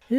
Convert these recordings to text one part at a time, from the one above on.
We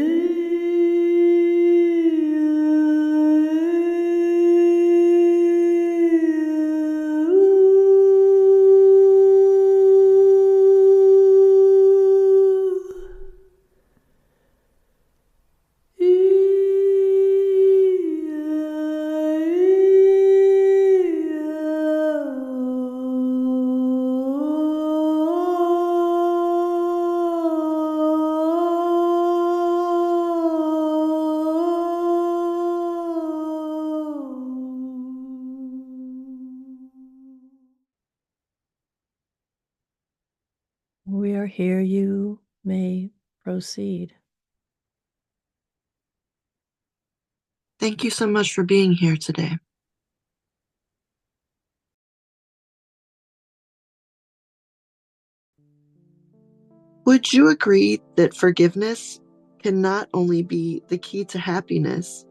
are here. You may proceed. Thank you so much for being here today. Would you agree that forgiveness can not only be the key to happiness,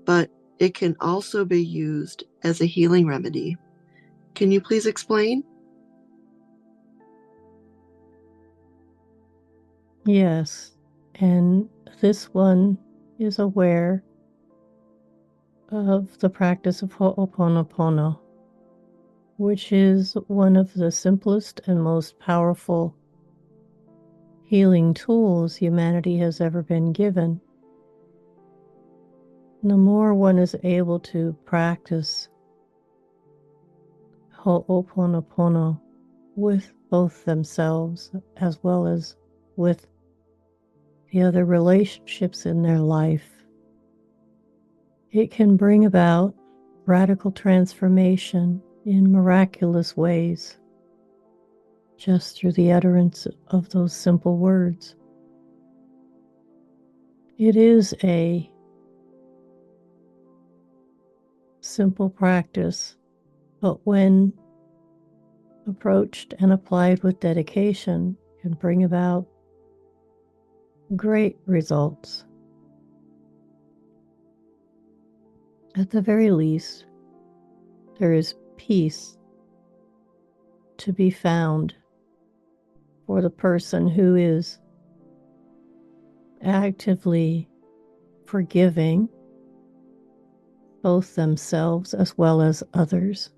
but it can also be used as a healing remedy? Can you please explain? Yes, and this one is aware of the practice of hooponopono, which is one of the simplest and most powerful healing tools humanity has ever been given. The more one is able to practice hooponopono with both themselves as well as with the other relationships in their life, it can bring about radical transformation in miraculous ways just through the utterance of those simple words. It is a simple practice, but when approached and applied with dedication, can bring about great results. At the very least, there is peace to be found for the person who is actively forgiving both themselves as well as others.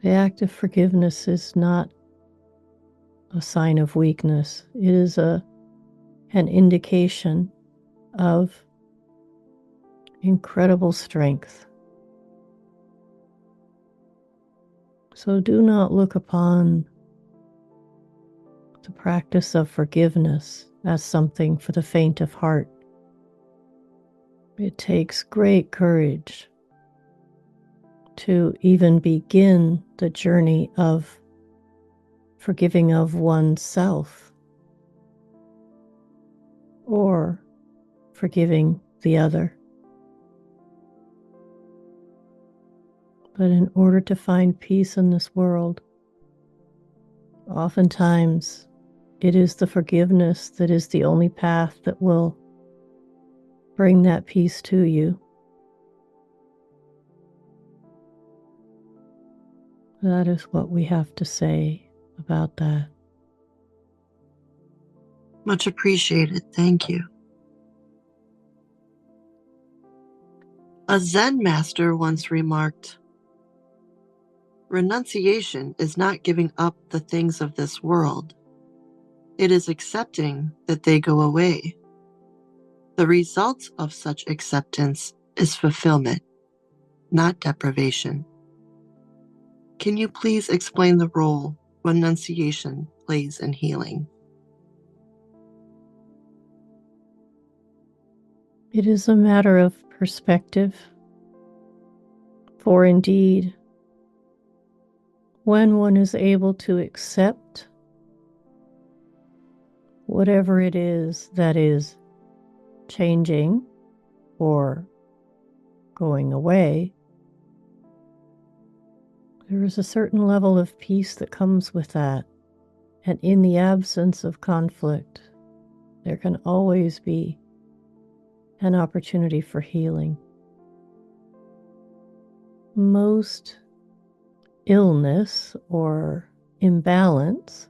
The act of forgiveness is not a sign of weakness. It is an indication of incredible strength. So do not look upon the practice of forgiveness as something for the faint of heart. It takes great courage to even begin the journey of forgiving of oneself or forgiving the other. But in order to find peace in this world, oftentimes it is the forgiveness that is the only path that will bring that peace to you. That is what we have to say about that. Much appreciated. Thank you. A Zen master once remarked, "Renunciation is not giving up the things of this world. It is accepting that they go away. The result of such acceptance is fulfillment, not deprivation." Can you please explain the role renunciation plays in healing? It is a matter of perspective, for indeed, when one is able to accept whatever it is that is changing or going away, there is a certain level of peace that comes with that. And in the absence of conflict, there can always be an opportunity for healing. Most illness or imbalance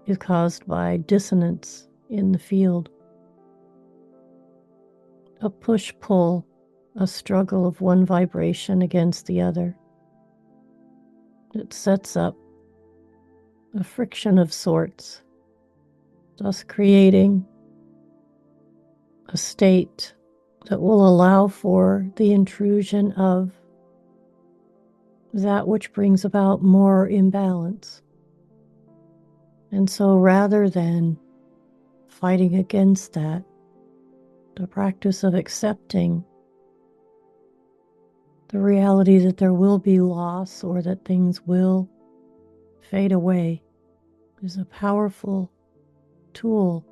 is caused by dissonance in the field. A push-pull, a struggle of one vibration against the other. It sets up a friction of sorts, thus creating a state that will allow for the intrusion of that which brings about more imbalance. And so rather than fighting against that, the practice of accepting the reality that there will be loss or that things will fade away is a powerful tool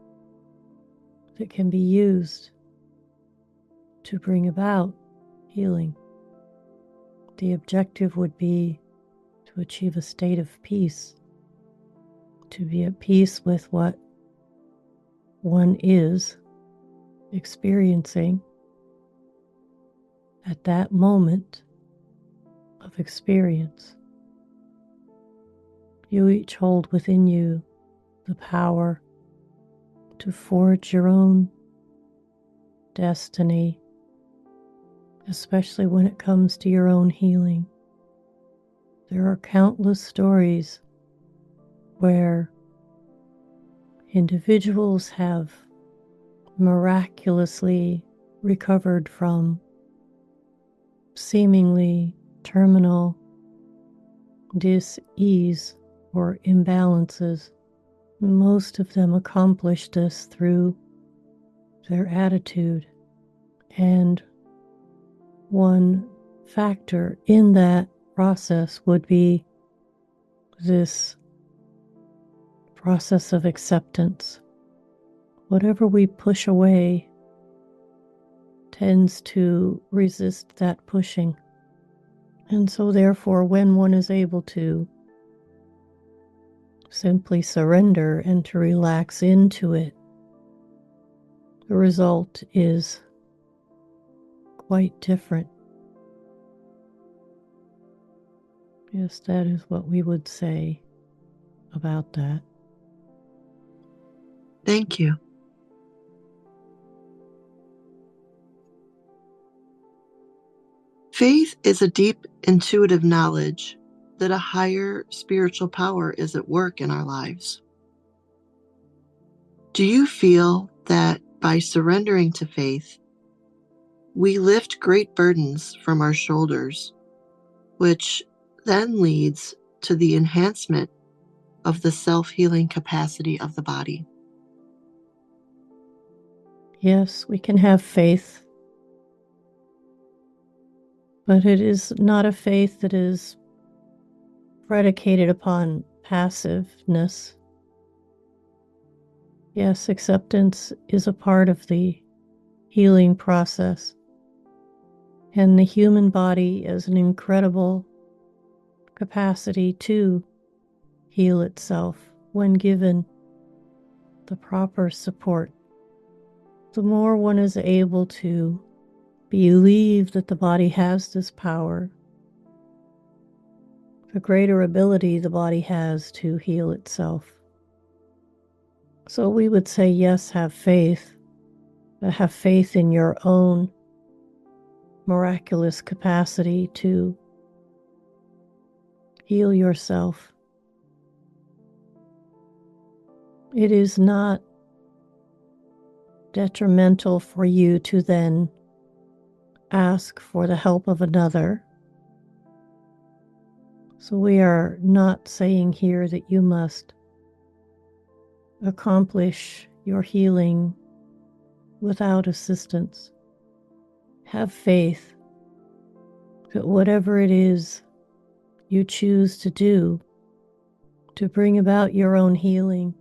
that can be used to bring about healing. The objective would be to achieve a state of peace, to be at peace with what one is experiencing at that moment of experience. You each hold within you the power to forge your own destiny, especially when it comes to your own healing. There are countless stories where individuals have miraculously recovered from seemingly terminal dis-ease or imbalances. Most of them accomplish this through their attitude, and one factor in that process would be this process of acceptance. Whatever we push away tends to resist that pushing. And so therefore, when one is able to simply surrender and to relax into it, the result is quite different. Yes, that is what we would say about that. Thank you. Faith is a deep, intuitive knowledge that a higher spiritual power is at work in our lives. Do you feel that by surrendering to faith, we lift great burdens from our shoulders, which then leads to the enhancement of the self-healing capacity of the body? Yes, we can have faith, but it is not a faith that is predicated upon passiveness. Yes, acceptance is a part of the healing process, and the human body has an incredible capacity to heal itself when given the proper support. The more one is able to believe that the body has this power, the greater ability the body has to heal itself. So we would say, yes, have faith, but have faith in your own miraculous capacity to heal yourself. It is not detrimental for you to then ask for the help of another. So we are not saying here that you must accomplish your healing without assistance. Have faith that whatever it is you choose to do to bring about your own healing,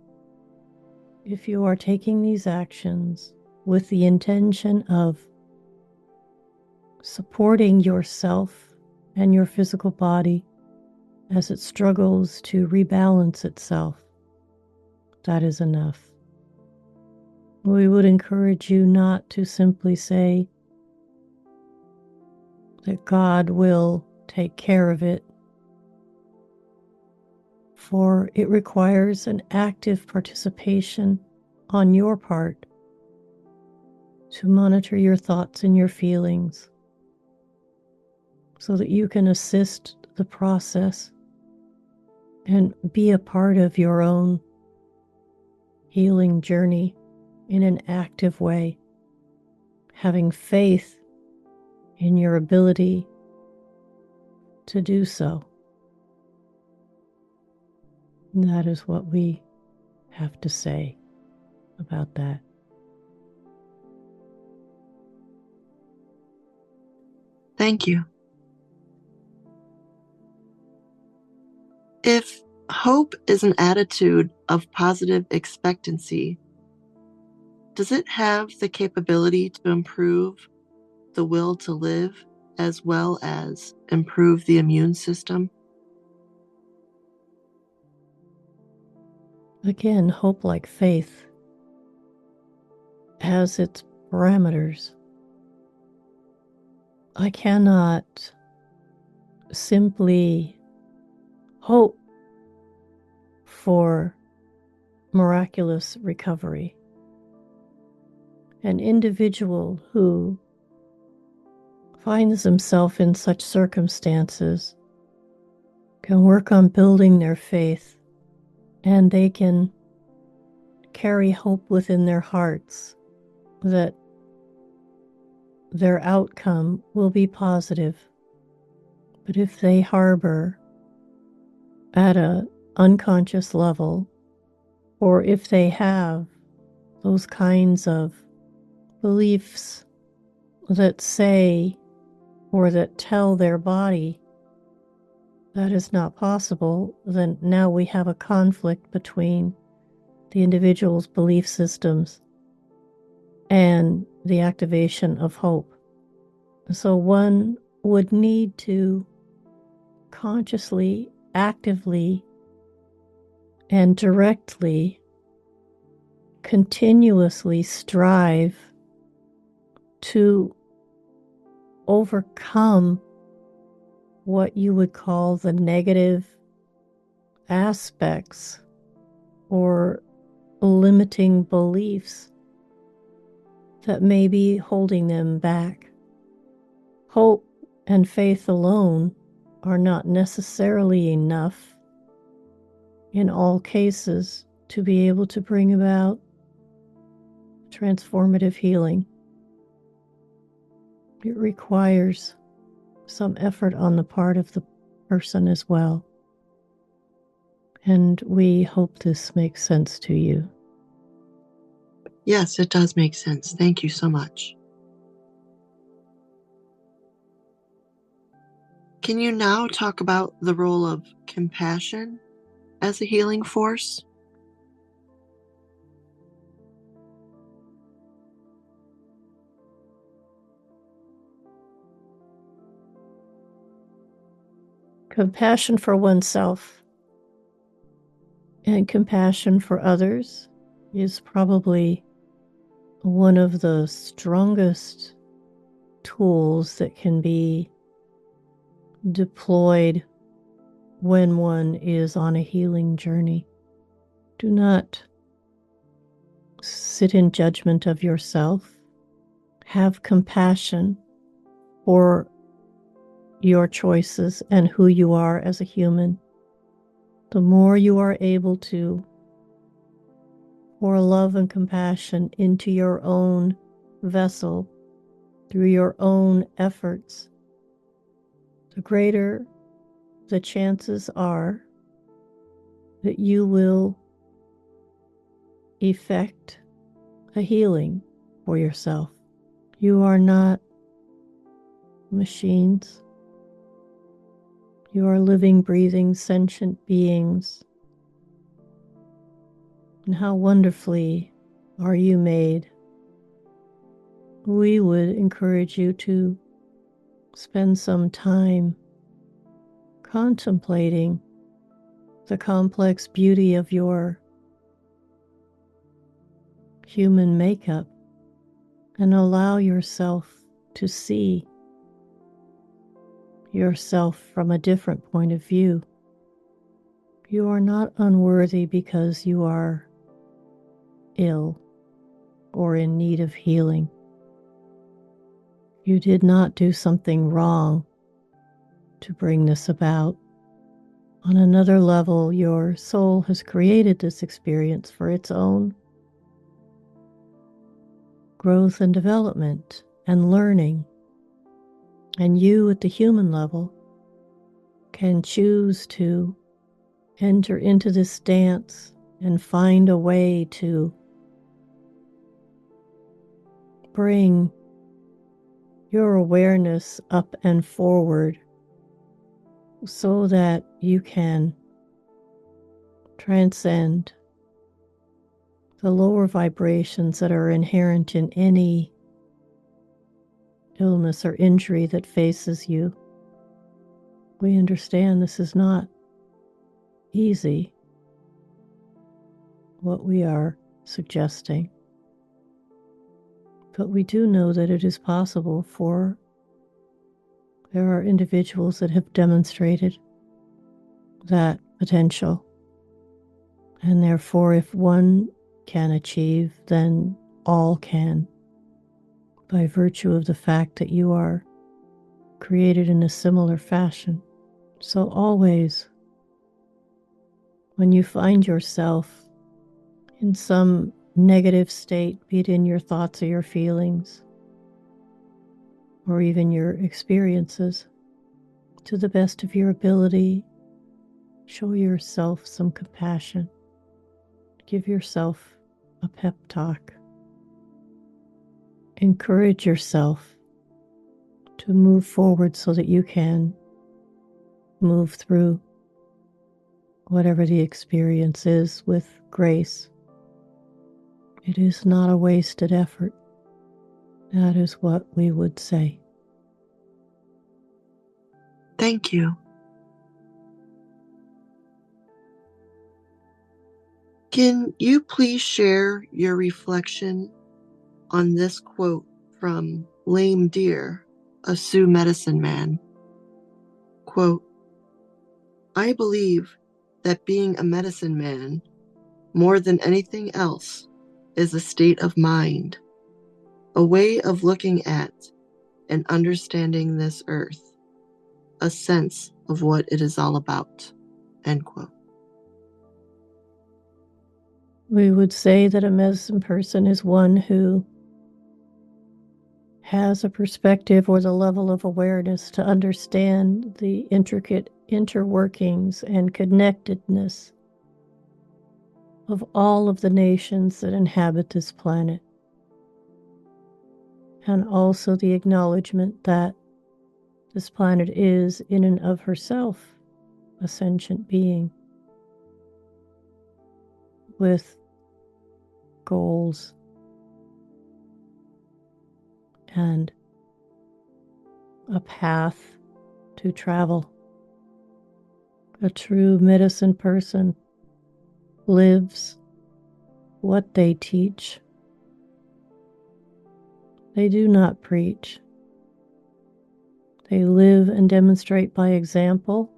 if you are taking these actions with the intention of supporting yourself and your physical body as it struggles to rebalance itself, that is enough. We would encourage you not to simply say that God will take care of it, for it requires an active participation on your part to monitor your thoughts and your feelings so that you can assist the process and be a part of your own healing journey in an active way, having faith in your ability to do so. And that is what we have to say about that. Thank you. If hope is an attitude of positive expectancy, does it have the capability to improve the will to live as well as improve the immune system? Again, hope, like faith, has its parameters. I cannot simply hope for miraculous recovery. An individual who finds himself in such circumstances can work on building their faith, and they can carry hope within their hearts that their outcome will be positive. But if they harbor at an unconscious level, or if they have those kinds of beliefs that say or that tell their body that is not possible, then now we have a conflict between the individual's belief systems and the activation of hope. So one would need to consciously, actively, and directly, continuously strive to overcome what you would call the negative aspects or limiting beliefs that may be holding them back. Hope and faith alone are not necessarily enough in all cases to be able to bring about transformative healing. It requires some effort on the part of the person as well. And we hope this makes sense to you. Yes, it does make sense. Thank you so much. Can you now talk about the role of compassion as a healing force? Compassion for oneself and compassion for others is probably one of the strongest tools that can be deployed when one is on a healing journey. Do not sit in judgment of yourself. Have compassion for your choices and who you are as a human. The more you are able to pour love and compassion into your own vessel through your own efforts, the greater the chances are that you will effect a healing for yourself. You are not machines. You are living, breathing, sentient beings. And how wonderfully are you made. We would encourage you to spend some time contemplating the complex beauty of your human makeup and allow yourself to see yourself from a different point of view. You are not unworthy because you are ill or in need of healing. You did not do something wrong to bring this about. On another level, your soul has created this experience for its own growth and development and learning. And you at the human level can choose to enter into this dance and find a way to bring your awareness up and forward so that you can transcend the lower vibrations that are inherent in any illness or injury that faces you. We understand this is not easy, what we are suggesting, but we do know that it is possible. For there are individuals that have demonstrated that potential, and therefore if one can achieve, then all can, by virtue of the fact that you are created in a similar fashion. So always, when you find yourself in some negative state, be it in your thoughts or your feelings, or even your experiences, to the best of your ability, show yourself some compassion. Give yourself a pep talk. Encourage yourself to move forward so that you can move through whatever the experience is with grace. It is not a wasted effort. That is what we would say. Thank you. Can you please share your reflection on this quote from Lame Deer, a Sioux medicine man? Quote, "I believe that being a medicine man, more than anything else, is a state of mind, a way of looking at and understanding this earth, a sense of what it is all about." End quote. We would say that a medicine person is one who has a perspective or the level of awareness to understand the intricate interworkings and connectedness of all of the nations that inhabit this planet, and also the acknowledgement that this planet is, in and of herself, a sentient being with goals and a path to travel. A true medicine person lives what they teach. They do not preach. They live and demonstrate by example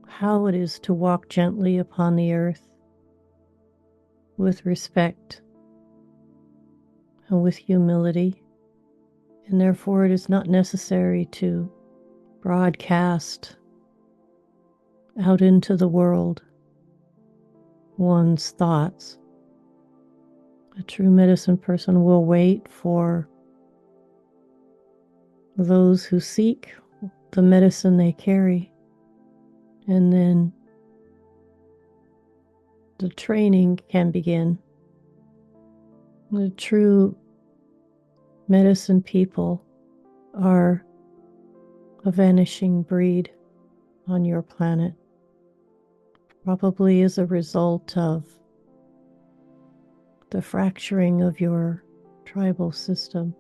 how it is to walk gently upon the earth with respect and with humility, and therefore it is not necessary to broadcast out into the world one's thoughts. A true medicine person will wait for those who seek the medicine they carry, and then the training can begin. The true medicine people are a vanishing breed on your planet, probably as a result of the fracturing of your tribal system,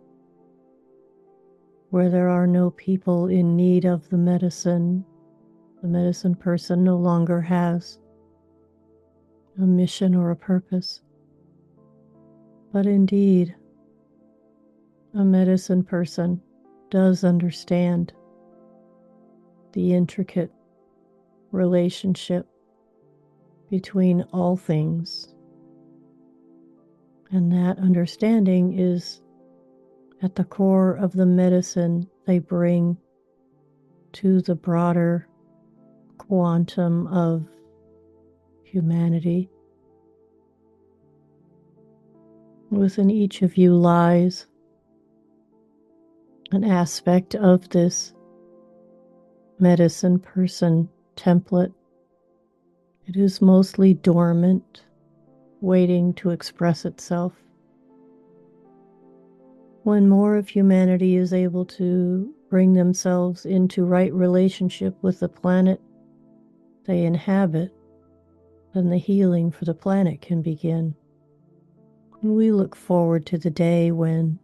where there are no people in need of the medicine person no longer has a mission or a purpose. But indeed, a medicine person does understand the intricate relationship between all things And that understanding is at the core of the medicine they bring to the broader quantum of humanity. Within each of you lies an aspect of this medicine person template. It is mostly dormant, waiting to express itself. When more of humanity is able to bring themselves into right relationship with the planet they inhabit, then the healing for the planet can begin. And we look forward to the day when,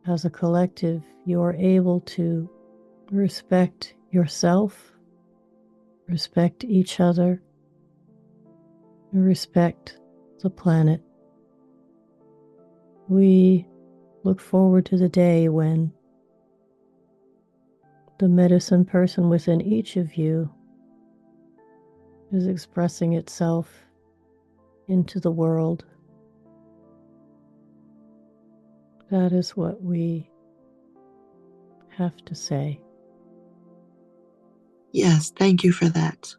as a collective, you are able to respect yourself, respect each other, and respect the planet. We look forward to the day when the medicine person within each of you is expressing itself into the world. That is what we have to say. Yes, thank you for that.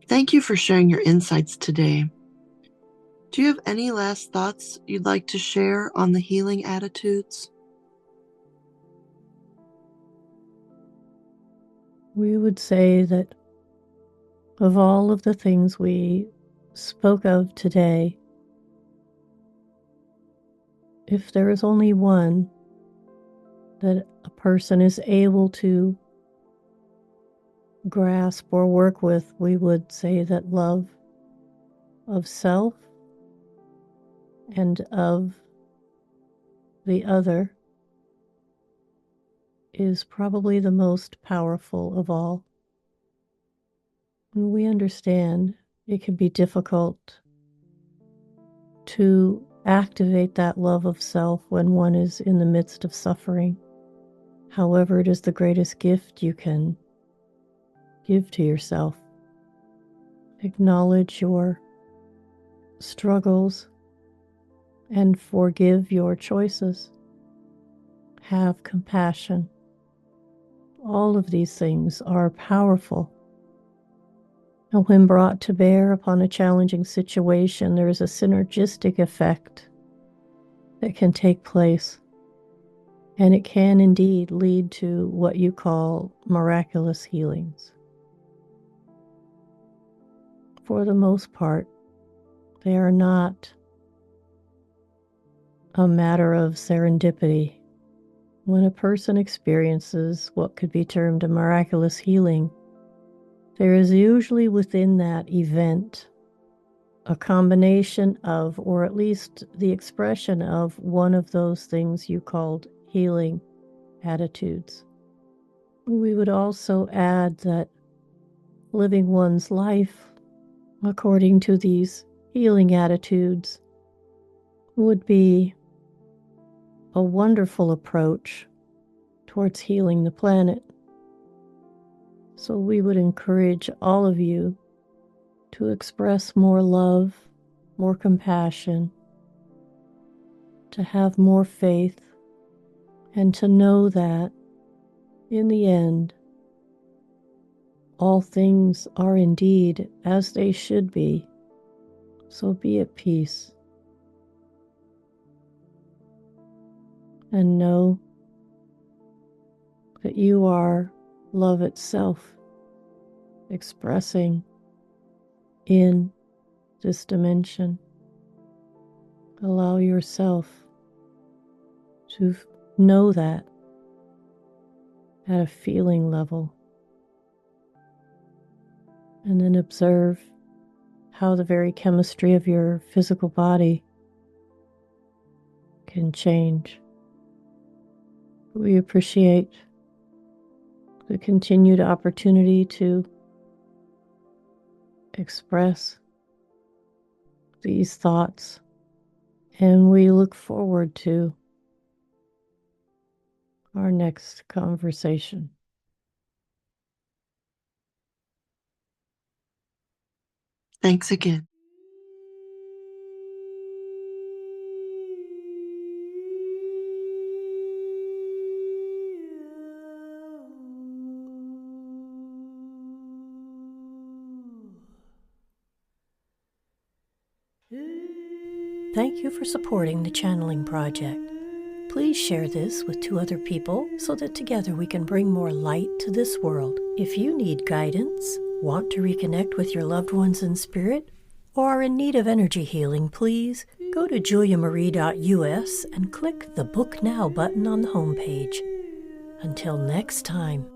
Thank you for sharing your insights today. Do you have any last thoughts you'd like to share on the healing attitudes? We would say that of all of the things we spoke of today, if there is only one that a person is able to grasp or work with, we would say that love of self and of the other is probably the most powerful of all. And we understand it can be difficult to activate that love of self when one is in the midst of suffering. However, it is the greatest gift you can give to yourself. Acknowledge your struggles and forgive your choices. Have compassion. All of these things are powerful. And when brought to bear upon a challenging situation, there is a synergistic effect that can take place. And it can indeed lead to what you call miraculous healings. For the most part, they are not a matter of serendipity. When a person experiences what could be termed a miraculous healing, there is usually within that event a combination of, or at least the expression of, one of those things you called healing attitudes. We would also add that living one's life according to these healing attitudes would be a wonderful approach towards healing the planet. So we would encourage all of you to express more love, more compassion, to have more faith, and to know that in the end, all things are indeed as they should be. So be at peace. And know that you are love itself, expressing in this dimension. Allow yourself to know that at a feeling level, and then observe how the very chemistry of your physical body can change. We appreciate the continued opportunity to express these thoughts, and we look forward to our next conversation. Thanks again. Thank you for supporting the Channeling Project. Please share this with 2 other people so that together we can bring more light to this world. If you need guidance, want to reconnect with your loved ones in spirit, or are in need of energy healing, please go to juliamarie.us and click the Book Now button on the homepage. Until next time.